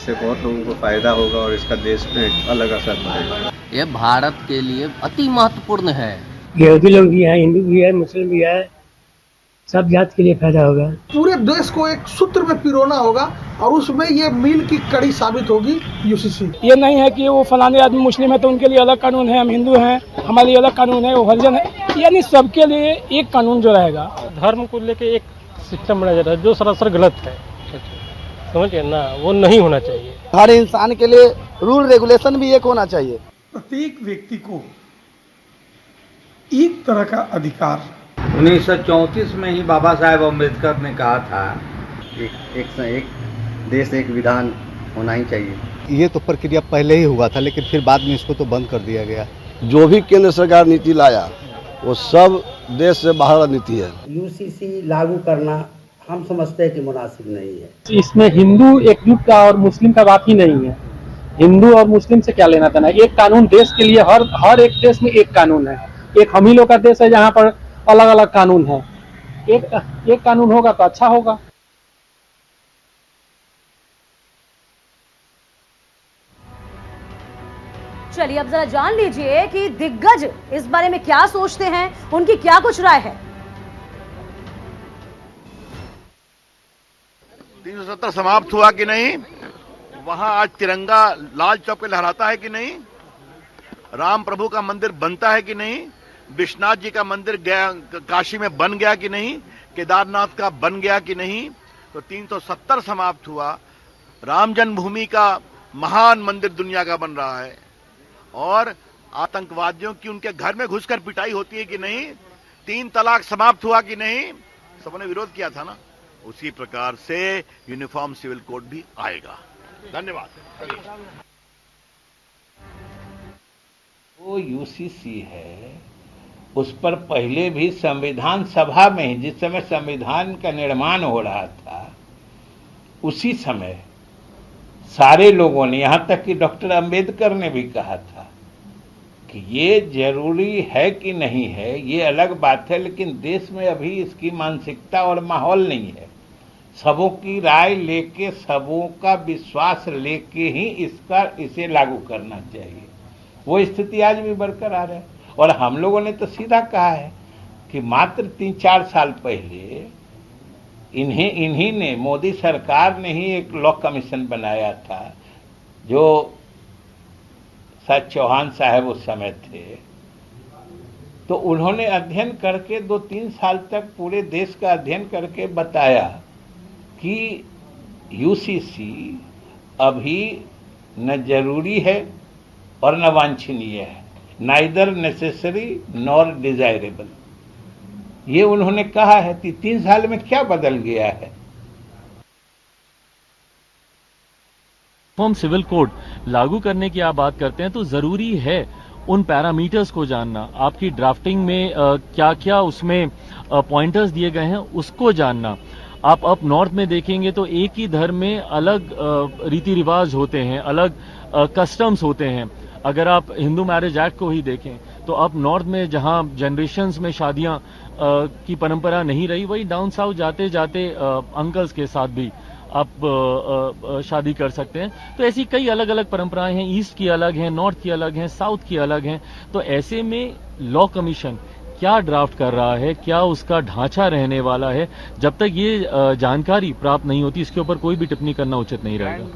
इससे बहुत लोगों को फायदा होगा और इसका देश में अलग असर पड़ेगा। ये भारत के लिए अति महत्वपूर्ण है। यहूदी लोग भी हैं, हिंदू भी है, मुस्लिम भी है, सब जात के लिए फायदा होगा। पूरे देश को एक सूत्र में पिरोना होगा और उसमें ये मील की कड़ी साबित होगी यूसीसी। ये नहीं है कि वो फलाने आदमी मुस्लिम है तो उनके लिए अलग कानून है, हम हिंदू हैं हमारे लिए अलग कानून है, वो हरिजन है, यानी सबके लिए एक कानून जो रहेगा। धर्म को लेके एक सिस्टम बनाया जा रहा है जो सरासर गलत है, समझिए ना, वो नहीं होना चाहिए। हर इंसान के लिए रूल रेगुलेशन भी एक होना चाहिए। प्रत्येक व्यक्ति को एक तरह का अधिकार 1934 में ही बाबा साहेब अम्बेडकर ने कहा था एक देश एक विधान होना ही चाहिए। ये तो प्रक्रिया पहले ही हुआ था, लेकिन फिर बाद में इसको तो बंद कर दिया गया। जो भी केंद्र सरकार नीति लाया वो सब देश से बाहर नीति है। यूसीसी लागू करना हम समझते हैं कि मुनासिब नहीं है। इसमें हिंदू एकजुटता और मुस्लिम का बात ही नहीं है। हिंदू और मुस्लिम से क्या लेना देना। एक कानून देश के लिए, हर एक देश में एक कानून है। एक हम ही लोग का देश है जहाँ पर अलग अलग कानून है। एक कानून होगा तो अच्छा होगा। चलिए अब जरा जान लीजिए कि दिग्गज इस बारे में क्या सोचते हैं, उनकी क्या कुछ राय है। 370 समाप्त हुआ कि नहीं? वहां आज तिरंगा लाल चौक पे लहराता है कि नहीं? राम प्रभु का मंदिर बनता है कि नहीं? विश्वनाथ जी का मंदिर काशी में बन गया कि नहीं? केदारनाथ का बन गया कि नहीं? तो 370 समाप्त हुआ। राम जन्मभूमि का महान मंदिर दुनिया का बन रहा है और आतंकवादियों की उनके घर में घुसकर पिटाई होती है कि नहीं? 3 तलाक समाप्त हुआ कि नहीं? सबने विरोध किया था ना। उसी प्रकार से यूनिफॉर्म सिविल कोड भी आएगा। धन्यवाद। वो यूसीसी है, उस पर पहले भी संविधान सभा में जिस समय संविधान का निर्माण हो रहा था उसी समय सारे लोगों ने, यहां तक कि डॉक्टर अंबेडकर ने भी कहा था कि ये जरूरी है कि नहीं है ये अलग बात है, लेकिन देश में अभी इसकी मानसिकता और माहौल नहीं है। सबों की राय लेके, सबों का विश्वास लेके ही इसे लागू करना चाहिए। वो स्थिति आज भी बरकरार है और हम लोगों ने तो सीधा कहा है कि मात्र 3-4 साल पहले इन्हीं ने, मोदी सरकार ने ही एक लॉ कमीशन बनाया था, जो शायद चौहान साहब उस समय थे। तो उन्होंने अध्ययन करके 2-3 साल तक पूरे देश का अध्ययन करके बताया कि यूसीसी अभी न जरूरी है और न वांछनीय है, नाइदर नेसेसरी नॉर डिजायरेबल। ये उन्होंने कहा है कि 3 साल में क्या बदल गया है। यूनिफॉर्म सिविल कोड लागू करने की आप बात करते हैं तो जरूरी है उन पैरामीटर्स को जानना। आपकी ड्राफ्टिंग में क्या क्या उसमें पॉइंटर्स दिए गए हैं उसको जानना। आप अप नॉर्थ में देखेंगे तो एक ही धर्म में अलग रीति रिवाज होते हैं, अलग कस्टम्स होते हैं। अगर आप हिंदू मैरिज एक्ट को ही देखें तो अप नॉर्थ में जहां जनरेशंस में शादियां की परंपरा नहीं रही, वही डाउन साउथ जाते जाते अंकल्स के साथ भी आप शादी कर सकते हैं। तो ऐसी कई अलग अलग परंपराएं हैं, ईस्ट की अलग हैं, नॉर्थ की अलग हैं, साउथ की अलग हैं। तो ऐसे में लॉ कमीशन क्या ड्राफ्ट कर रहा है, क्या उसका ढांचा रहने वाला है, जब तक ये जानकारी प्राप्त नहीं होती इसके ऊपर कोई भी टिप्पणी करना उचित नहीं रहेगा।